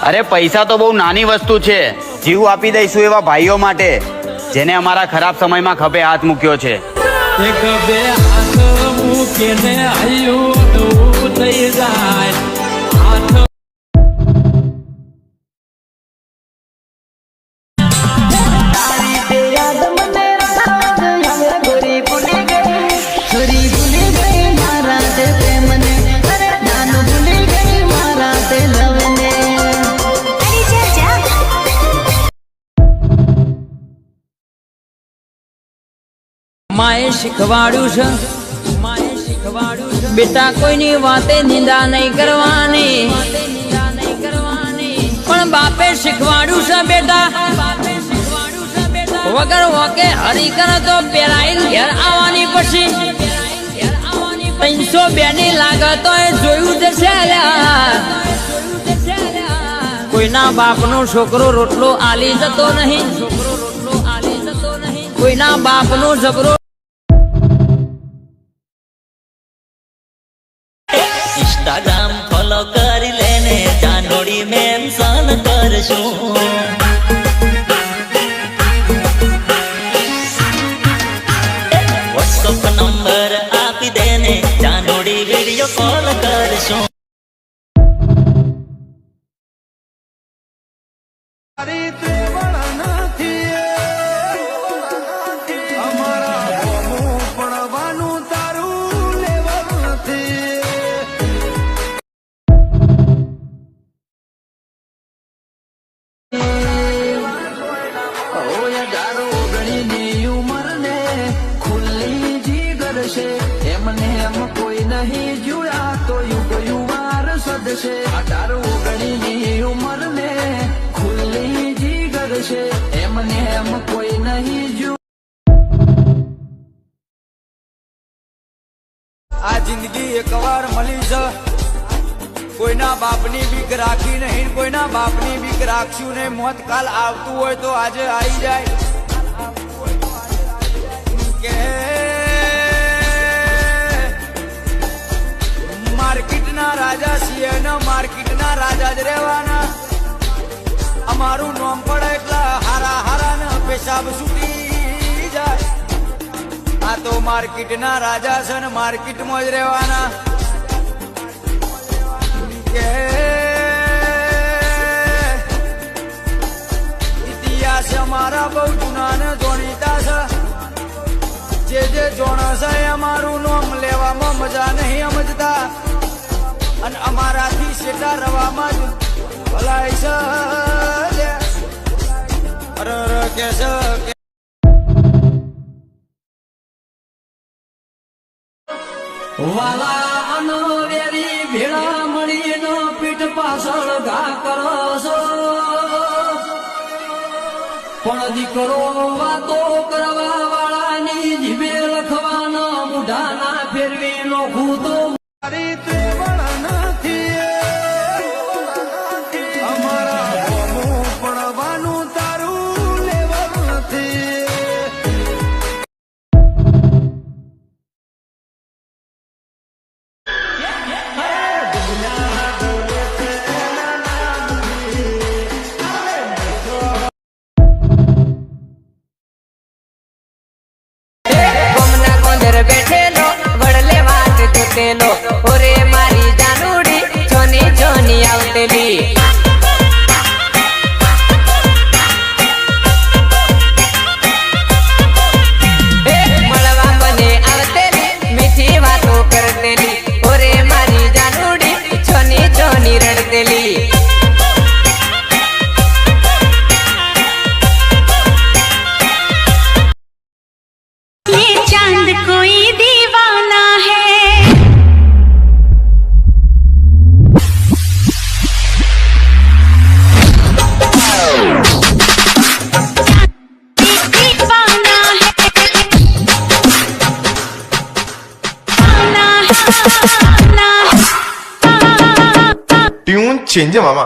અરે પૈસા તો બહુ નાની વસ્તુ છે. જીવ આપી દઈશું એવા ભાઈઓ માટે જેને અમારા ખરાબ સમયમાં ખભે હાથ મૂક્યો છે. એક બે હાથ મૂકીને આયું થઈ જાય હાથ માએ શીખવાડ્યું છે બેટા કોઈની વાતે નિંદા નહીં કરવાની પણ બાપે શીખવાડ્યું છે બેટા વગર વોકે હરી કરે તો પેરાઈ ઘેર આવવાની પછી 302 ની લાગતો એ જોયું જશે. કોઈના બાપનો છોકરો રોટલો આલી જતો નહીં, કોઈના બાપનો જબરો इंस्टाग्राम फॉलो कर लेने जानोड़ी मेंशन करशूं व्हाट्सएप नंबर आपी देने जानोड़ी वीडियो कॉल करशूं. એમને એમ કોઈ નહીં જોયા તો યુવાર સદશે 18-19 ની ઉંમર ને ખુલ્લી જીગર છે એમને એમ કોઈ નહીં જોયા. આ જિંદગી એકવાર મળી છે, કોઈના બાપની બીક રાખી નહીં, કોઈના બાપની બીક રાખશું ને મોત કાલ આવતું હોય તો આજે આવી જાય કે માર્કેટના રાજા છીએ ને માર્કેટના રાજા જ રહેવાના. અમારું નામ પડે એટલે હારા હારા ને પેશાબ છૂટી જાય. આ તો માર્કેટના રાજા છે ને માર્કેટમાં જ રહેવાના. કે ઇતિહાસ અમારા બહુ જૂના ને જોણીતા છે. જે જોણો છે અમારું નામ લેવામાં મજા નહીં સમજતા અને અમારાથી સેટા રવામાં જ ભલાઈ છે. કે વાલા અનો વેરી ભેળા મળીનો પીઠ પાછળ ઘા કરો છો પણ દીકરો વાતો કરવા વાળાની જીભે લખવાનો મુઢા ના ફેરવી નોખું તો બેઠેલો વડલે વાત જોતેલો ઓરે મારી જાનુડી જોની જોની આવતેલી મળવા મને આવતેલી મીઠી વાતો કરતેલી ઓરે મારી જાનુડી જોની જોની રડતેલી. चांद कोई दीवाना है दीवाना है ट्यून चेंज है मामा.